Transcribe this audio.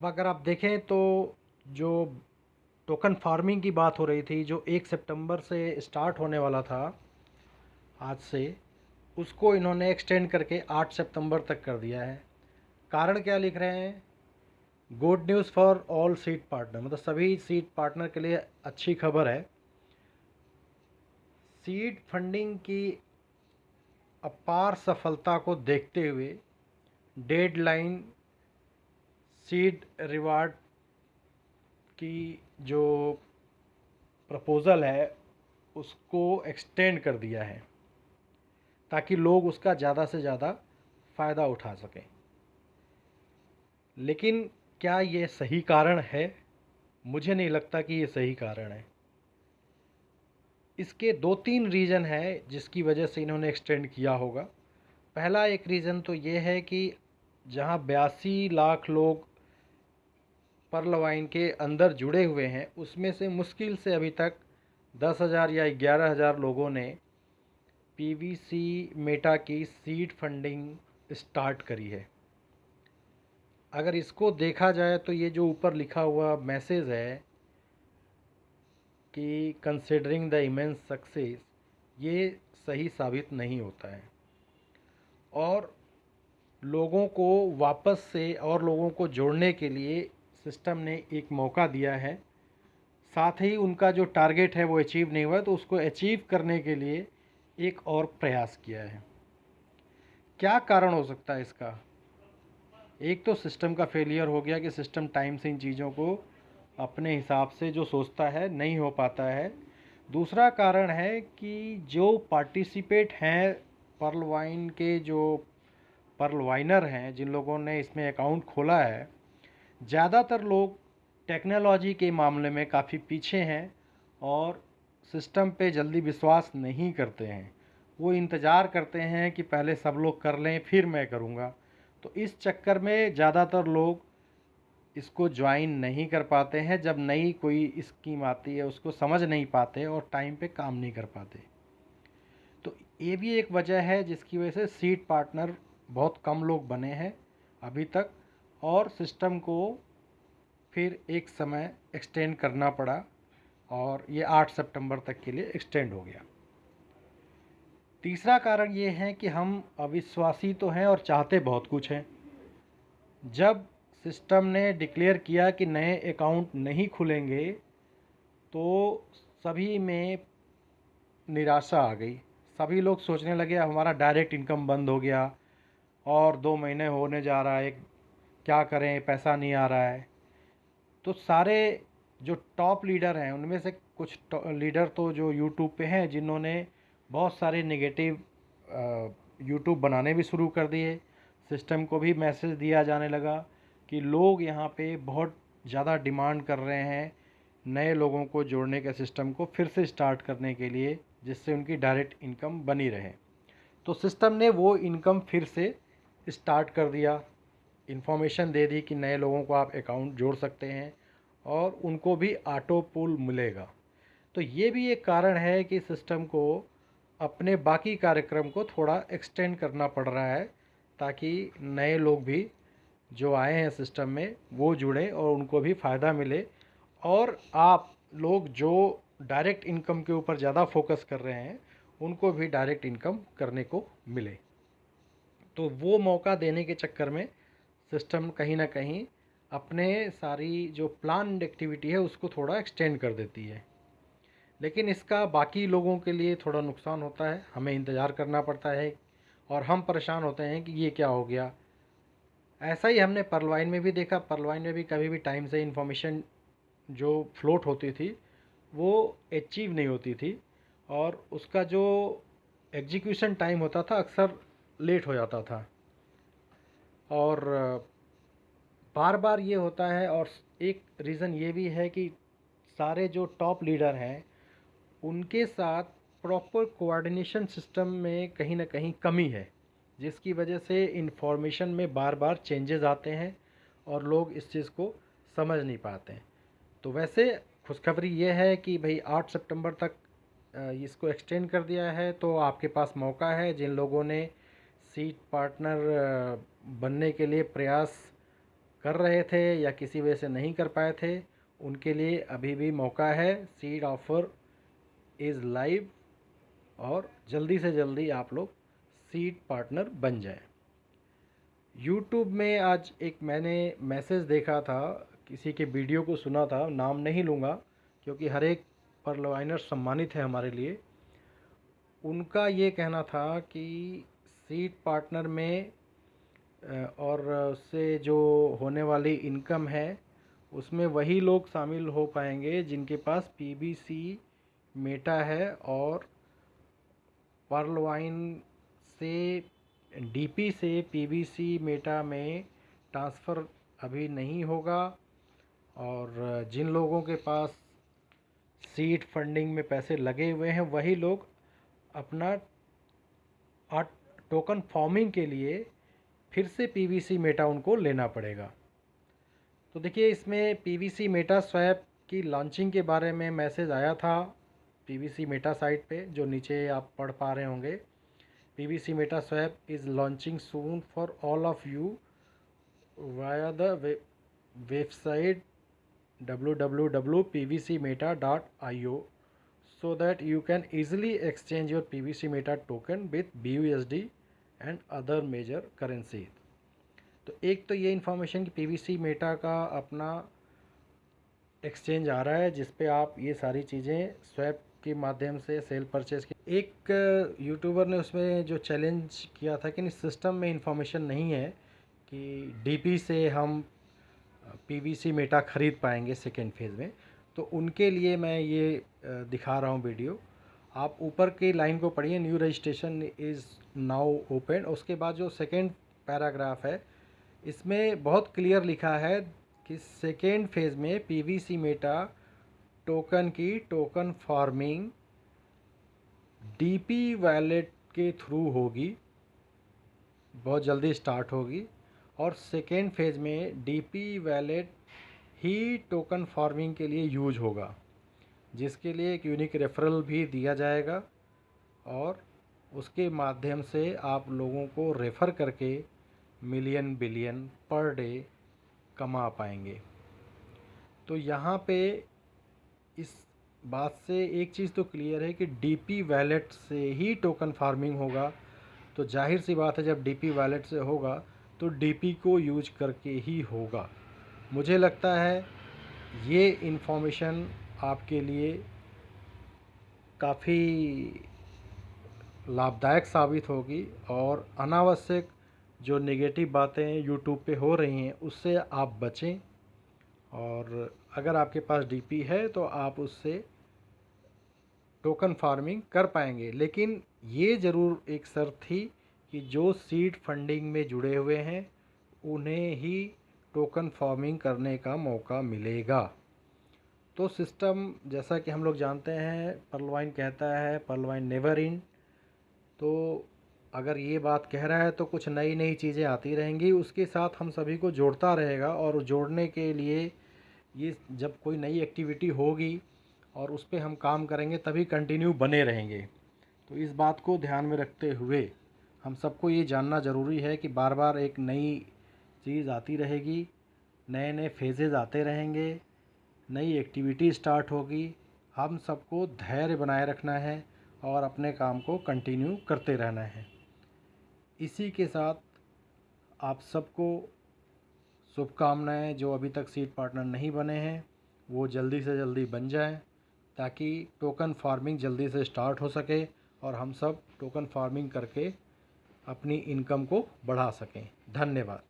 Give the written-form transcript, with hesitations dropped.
अगर आप देखें तो जो टोकन फार्मिंग की बात हो रही थी, जो 1 सितंबर से स्टार्ट होने वाला था आज से, उसको इन्होंने एक्सटेंड करके 8 सितंबर तक कर दिया है। कारण क्या लिख रहे हैं? Good news for all seat partner, मतलब सभी सीट पार्टनर के लिए अच्छी खबर है। सीड फंडिंग की अपार सफलता को देखते हुए डेडलाइन सीड रिवार्ड की जो प्रपोज़ल है उसको एक्सटेंड कर दिया है ताकि लोग उसका ज़्यादा से ज़्यादा फ़ायदा उठा सकें। लेकिन क्या ये सही कारण है? मुझे नहीं लगता कि ये सही कारण है। इसके दो तीन रीज़न है जिसकी वजह से इन्होंने एक्सटेंड किया होगा। पहला एक रीज़न तो ये है कि जहां 82 लाख लोग पर्ल वाइन के अंदर जुड़े हुए हैं, उसमें से मुश्किल से अभी तक 10,000 या 11,000 लोगों ने पीवीसी मेटा की सीड फंडिंग स्टार्ट करी है। अगर इसको देखा जाए तो ये जो ऊपर लिखा हुआ मैसेज है कि कंसिडरिंग द इमेंस सक्सेस, ये सही साबित नहीं होता है। और लोगों को वापस से और लोगों को जोड़ने के लिए सिस्टम ने एक मौका दिया है। साथ ही उनका जो टारगेट है वो अचीव नहीं हुआ, तो उसको अचीव करने के लिए एक और प्रयास किया है। क्या कारण हो सकता है इसका? एक तो सिस्टम का फेलियर हो गया कि सिस्टम टाइम से इन चीज़ों को अपने हिसाब से जो सोचता है नहीं हो पाता है। दूसरा कारण है कि जो पार्टिसिपेट हैं पर्ल वाइन के, जो पर्ल वाइनर हैं, जिन लोगों ने इसमें अकाउंट खोला है, ज़्यादातर लोग टेक्नोलॉजी के मामले में काफ़ी पीछे हैं और सिस्टम पे जल्दी विश्वास नहीं करते हैं। वो इंतज़ार करते हैं कि पहले सब लोग कर लें फिर मैं करूँगा। तो इस चक्कर में ज़्यादातर लोग इसको ज्वाइन नहीं कर पाते हैं। जब नई कोई स्कीम आती है उसको समझ नहीं पाते और टाइम पे काम नहीं कर पाते। तो ये भी एक वजह है जिसकी वजह से सीट पार्टनर बहुत कम लोग बने हैं अभी तक, और सिस्टम को फिर एक समय एक्सटेंड करना पड़ा और ये 8 सितंबर तक के लिए एक्सटेंड हो गया। तीसरा कारण ये है कि हम अविश्वासी तो हैं और चाहते बहुत कुछ हैं। जब सिस्टम ने डिक्लेयर किया कि नए अकाउंट नहीं खुलेंगे तो सभी में निराशा आ गई। सभी लोग सोचने लगे हमारा डायरेक्ट इनकम बंद हो गया और 2 महीने होने जा रहा है, क्या करें, पैसा नहीं आ रहा है। तो सारे जो टॉप लीडर हैं उनमें से कुछ लीडर तो जो यूट्यूब पे हैं, जिन्होंने बहुत सारे नेगेटिव यूट्यूब बनाने भी शुरू कर दिए। सिस्टम को भी मैसेज दिया जाने लगा कि लोग यहाँ पे बहुत ज़्यादा डिमांड कर रहे हैं नए लोगों को जोड़ने के सिस्टम को फिर से स्टार्ट करने के लिए, जिससे उनकी डायरेक्ट इनकम बनी रहे। तो सिस्टम ने वो इनकम फिर से स्टार्ट कर दिया, इन्फॉर्मेशन दे दी कि नए लोगों को आप अकाउंट जोड़ सकते हैं और उनको भी ऑटो पुल मिलेगा। तो ये भी एक कारण है कि सिस्टम को अपने बाकी कार्यक्रम को थोड़ा एक्सटेंड करना पड़ रहा है ताकि नए लोग भी जो आए हैं सिस्टम में वो जुड़े और उनको भी फ़ायदा मिले, और आप लोग जो डायरेक्ट इनकम के ऊपर ज़्यादा फोकस कर रहे हैं उनको भी डायरेक्ट इनकम करने को मिले। तो वो मौका देने के चक्कर में सिस्टम कहीं ना कहीं अपने सारी जो प्लान्ड एक्टिविटी है उसको थोड़ा एक्सटेंड कर देती है। लेकिन इसका बाकी लोगों के लिए थोड़ा नुकसान होता है, हमें इंतज़ार करना पड़ता है और हम परेशान होते हैं कि ये क्या हो गया। ऐसा ही हमने पर्लवाइन में भी देखा। पर्लवाइन में भी कभी भी टाइम से इन्फॉर्मेशन जो फ्लोट होती थी वो अचीव नहीं होती थी और उसका जो एग्जीक्यूशन टाइम होता था अक्सर लेट हो जाता था। और बार बार ये होता है। और एक रीज़न ये भी है कि सारे जो टॉप लीडर हैं उनके साथ प्रॉपर कोऑर्डिनेशन सिस्टम में कहीं ना कहीं कमी है, जिसकी वजह से इन्फॉर्मेशन में बार बार चेंजेस आते हैं और लोग इस चीज़ को समझ नहीं पाते हैं। तो वैसे खुशखबरी ये है कि भाई 8 सितंबर तक इसको एक्सटेंड कर दिया है, तो आपके पास मौका है। जिन लोगों ने सीट पार्टनर बनने के लिए प्रयास कर रहे थे या किसी वजह से नहीं कर पाए थे, उनके लिए अभी भी मौका है। सीड ऑफ़र इज़ लाइव और जल्दी से जल्दी आप लोग सीड पार्टनर बन जाएं। यूट्यूब में आज एक मैंने मैसेज देखा था, किसी के वीडियो को सुना था, नाम नहीं लूँगा क्योंकि हर एक पर्लवाइनर सम्मानित है हमारे लिए। उनका ये कहना था कि सीड पार्टनर में और उससे जो होने वाली इनकम है उसमें वही लोग शामिल हो पाएंगे जिनके पास पीबीसी मेटा है, और पर्ल वाइन से डीपी से पीबीसी मेटा में ट्रांसफ़र अभी नहीं होगा। और जिन लोगों के पास सीड फंडिंग में पैसे लगे हुए हैं वही लोग अपना टोकन फॉर्मिंग के लिए फिर से पीवीसी मेटा उनको लेना पड़ेगा। तो देखिए, इसमें पीवीसी मेटा स्वैप की लॉन्चिंग के बारे में मैसेज आया था पीवीसी मेटा साइट पे, जो नीचे आप पढ़ पा रहे होंगे। PVC Meta swap is launching soon for all of you via the website www.pvcmeta.io so that you can easily exchange your PVC Meta token with BUSD and other major currency। तो एक तो ये इन्फॉर्मेशन कि PVC Meta का अपना exchange आ रहा है जिस पे आप ये सारी चीज़ें स्वैप के माध्यम से सेल परचेज की। एक यूट्यूबर ने उसमें जो चैलेंज किया था कि सिस्टम में इन्फॉर्मेशन नहीं है कि डीपी से हम पीवीसी मेटा ख़रीद पाएंगे सेकेंड फेज़ में। तो उनके लिए मैं ये दिखा रहा हूँ वीडियो। आप ऊपर की लाइन को पढ़िए, new registration is now open. उसके बाद जो सेकेंड पैराग्राफ है इसमें बहुत क्लियर लिखा है कि सेकेंड फेज़ में पीवीसी मेटा टोकन की टोकन फार्मिंग डीपी वैलेट के थ्रू होगी, बहुत जल्दी स्टार्ट होगी। और सेकेंड फेज़ में डीपी वैलेट ही टोकन फार्मिंग के लिए यूज होगा, जिसके लिए एक यूनिक रेफरल भी दिया जाएगा और उसके माध्यम से आप लोगों को रेफ़र करके मिलियन बिलियन पर डे कमा पाएंगे। तो यहाँ पे इस बात से एक चीज़ तो क्लियर है कि डीपी वैलेट से ही टोकन फार्मिंग होगा। तो जाहिर सी बात है, जब डीपी वैलेट से होगा तो डीपी को यूज करके ही होगा। मुझे लगता है ये इन्फॉर्मेशन आपके लिए काफ़ी लाभदायक साबित होगी और अनावश्यक जो नेगेटिव बातें यूट्यूब पे हो रही हैं उससे आप बचें। और अगर आपके पास डीपी है तो आप उससे टोकन फार्मिंग कर पाएंगे, लेकिन ये ज़रूर एक शर्त थी कि जो सीड फंडिंग में जुड़े हुए हैं उन्हें ही टोकन फार्मिंग करने का मौका मिलेगा। तो सिस्टम जैसा कि हम लोग जानते हैं, पर्लवाइन कहता है पर्लवाइन नेवर इन। तो अगर ये बात कह रहा है तो कुछ नई नई चीज़ें आती रहेंगी, उसके साथ हम सभी को जोड़ता रहेगा। और जोड़ने के लिए ये जब कोई नई एक्टिविटी होगी और उस पे हम काम करेंगे तभी कंटिन्यू बने रहेंगे। तो इस बात को ध्यान में रखते हुए हम सबको ये जानना ज़रूरी है कि बार बार एक नई चीज़ आती रहेगी, नए नए फेजेज़ आते रहेंगे, नई एक्टिविटी स्टार्ट होगी। हम सबको धैर्य बनाए रखना है और अपने काम को कंटिन्यू करते रहना है। इसी के साथ आप सबको शुभकामनाएं। जो अभी तक सीड पार्टनर नहीं बने हैं वो जल्दी से जल्दी बन जाएं ताकि टोकन फार्मिंग जल्दी से स्टार्ट हो सके और हम सब टोकन फार्मिंग करके अपनी इनकम को बढ़ा सकें। धन्यवाद।